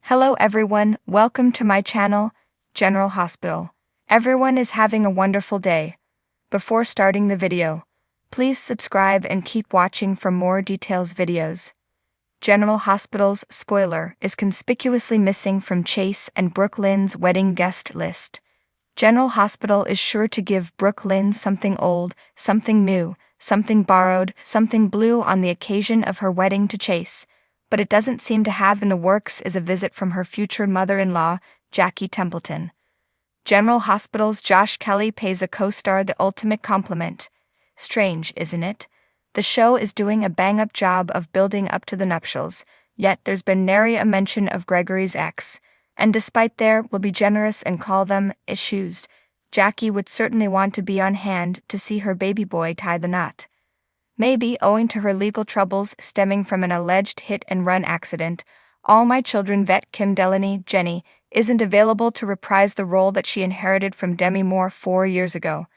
Hello everyone, welcome to my channel, General Hospital. Everyone is having a wonderful day. Before starting the video, please subscribe and keep watching for more details videos. General Hospital's spoiler is conspicuously missing from Chase and Brooke Lynn's wedding guest list. General Hospital is sure to give Brooke Lynn something old, something new, something borrowed, something blue on the occasion of her wedding to Chase. But it doesn't seem to have in the works is a visit from her future mother-in-law, Jackie Templeton. General Hospital's Josh Kelly pays a co-star the ultimate compliment. Strange, isn't it? The show is doing a bang-up job of building up to the nuptials, yet there's been nary a mention of Gregory's ex, and despite there will be generous and call them issues, Jackie would certainly want to be on hand to see her baby boy tie the knot. Maybe owing to her legal troubles stemming from an alleged hit-and-run accident, All My Children vet Kim Delaney, Jenny, isn't available to reprise the role that she inherited from Demi Moore 4 years ago.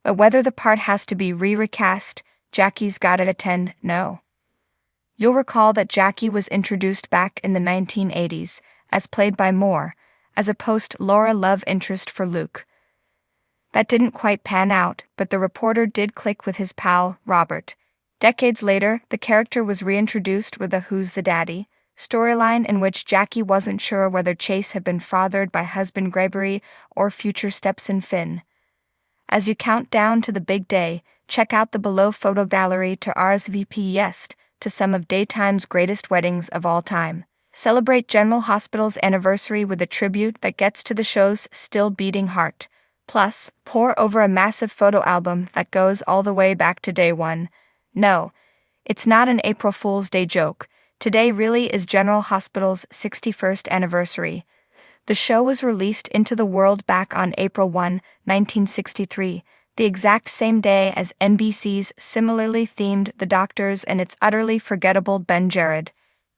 But whether the part has to be recast, Jackie's gotta attend, no. You'll recall that Jackie was introduced back in the 1980s, as played by Moore, as a post-Laura love interest for Luke. That didn't quite pan out, but the reporter did click with his pal, Robert. Decades later, the character was reintroduced with a Who's the Daddy storyline in which Jackie wasn't sure whether Chase had been fathered by husband Gregory or future stepson Finn. As you count down to the big day, check out the below photo gallery to RSVP yes to some of daytime's greatest weddings of all time. Celebrate General Hospital's anniversary with a tribute that gets to the show's still beating heart. Plus, pour over a massive photo album that goes all the way back to day one. No, it's not an April Fool's Day joke. Today really is General Hospital's 61st anniversary. The show was released into the world back on April 1, 1963, the exact same day as NBC's similarly themed The Doctors and its utterly forgettable Ben Jared.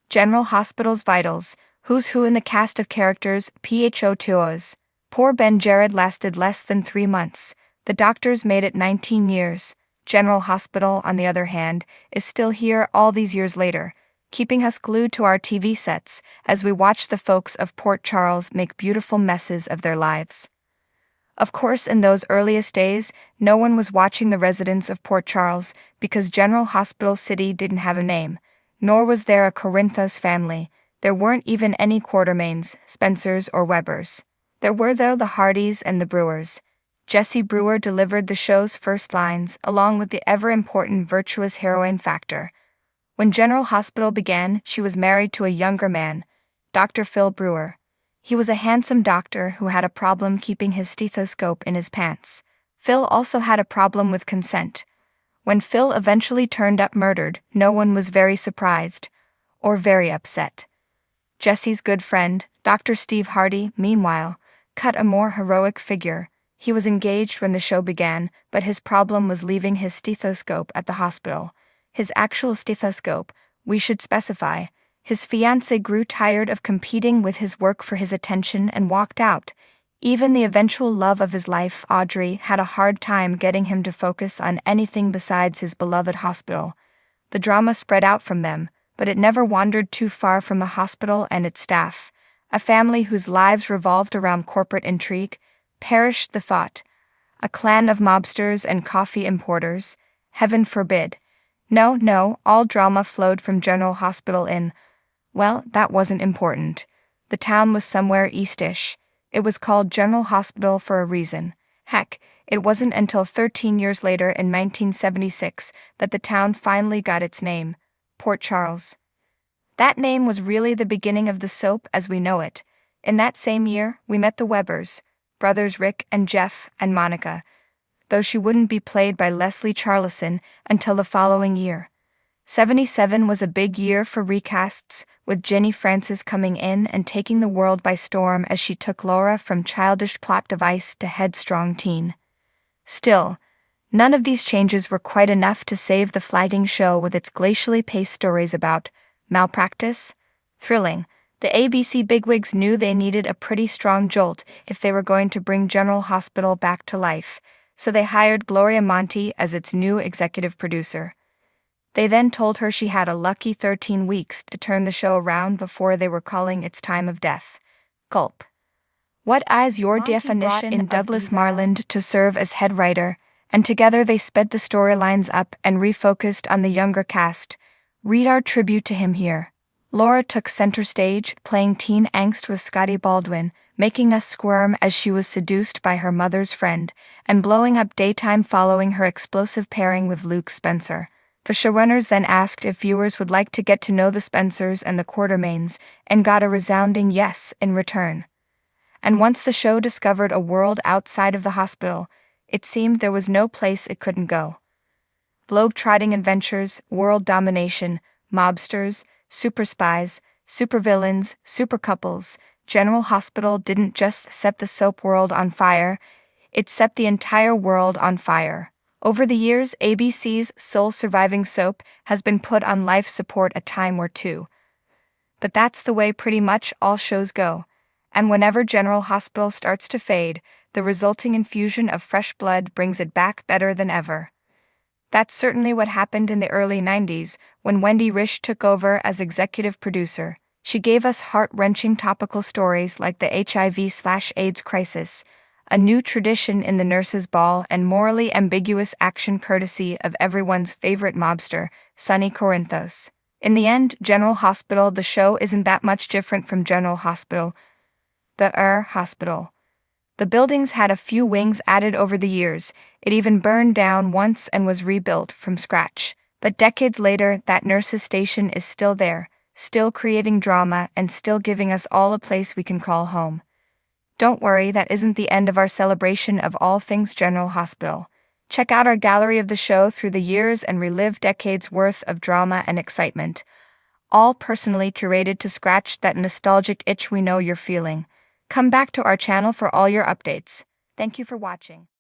General Hospital's vitals, who's who in the cast of characters, PHO2Os. Poor Ben Jared lasted less than 3 months. The Doctors made it 19 years. General Hospital, on the other hand, is still here all these years later, keeping us glued to our TV sets as we watch the folks of Port Charles make beautiful messes of their lives. Of course, in those earliest days, no one was watching the residents of Port Charles because General Hospital City didn't have a name, nor was there a Corinthos family. There weren't even any Quartermains, Spencers, or Webbers. There were, though, the Hardys and the Brewers. Jessie Brewer delivered the show's first lines, along with the ever-important virtuous heroine factor. When General Hospital began, she was married to a younger man, Dr. Phil Brewer. He was a handsome doctor who had a problem keeping his stethoscope in his pants. Phil also had a problem with consent. When Phil eventually turned up murdered, no one was very surprised, or very upset. Jessie's good friend, Dr. Steve Hardy, meanwhile, cut a more heroic figure. He was engaged when the show began, but his problem was leaving his stethoscope at the hospital. His actual stethoscope, we should specify. His fiancée grew tired of competing with his work for his attention and walked out. Even the eventual love of his life, Audrey, had a hard time getting him to focus on anything besides his beloved hospital. The drama spread out from them, but it never wandered too far from the hospital and its staff. A family whose lives revolved around corporate intrigue. Perished the thought. A clan of mobsters and coffee importers. Heaven forbid. No, all drama flowed from General Hospital well, that wasn't important. The town was somewhere eastish. It was called General Hospital for a reason. Heck, it wasn't until 13 years later in 1976 that the town finally got its name, Port Charles. That name was really the beginning of the soap as we know it. In that same year, we met the Webbers, brothers Rick and Jeff and Monica, though she wouldn't be played by Leslie Charleson until the following year. 77 was a big year for recasts, with Ginny Francis coming in and taking the world by storm as she took Laura from childish plot device to headstrong teen. Still, none of these changes were quite enough to save the flagging show with its glacially paced stories about malpractice. Thrilling, the ABC bigwigs knew they needed a pretty strong jolt if they were going to bring General Hospital back to life, so they hired Gloria Monty as its new executive producer. They then told her she had a lucky 13 weeks to turn the show around before they were calling its time of death. Gulp. What is your Monty definition brought in of Douglas eval. Marland to serve as head writer, and together they sped the storylines up and refocused on the younger cast. Read our tribute to him here. Laura took center stage, playing teen angst with Scotty Baldwin, making us squirm as she was seduced by her mother's friend, and blowing up daytime following her explosive pairing with Luke Spencer. The showrunners then asked if viewers would like to get to know the Spencers and the Quartermains, and got a resounding yes in return. And once the show discovered a world outside of the hospital, it seemed there was no place it couldn't go. Globe-trotting adventures, world domination, mobsters, super spies, supervillains, super couples. General Hospital didn't just set the soap world on fire, it set the entire world on fire. Over the years, ABC's sole surviving soap has been put on life support a time or two. But that's the way pretty much all shows go. And whenever General Hospital starts to fade, the resulting infusion of fresh blood brings it back better than ever. That's certainly what happened in the early 90s, when Wendy Risch took over as executive producer. She gave us heart-wrenching topical stories like the HIV/AIDS crisis, a new tradition in the nurses' ball, and morally ambiguous action courtesy of everyone's favorite mobster, Sonny Corinthos. In the end, General Hospital, the show, isn't that much different from General Hospital, the hospital. The buildings had a few wings added over the years, it even burned down once and was rebuilt from scratch. But decades later, that nurses' station is still there, still creating drama and still giving us all a place we can call home. Don't worry, that isn't the end of our celebration of all things General Hospital. Check out our gallery of the show through the years and relive decades worth of drama and excitement, all personally curated to scratch that nostalgic itch we know you're feeling. Come back to our channel for all your updates. Thank you for watching.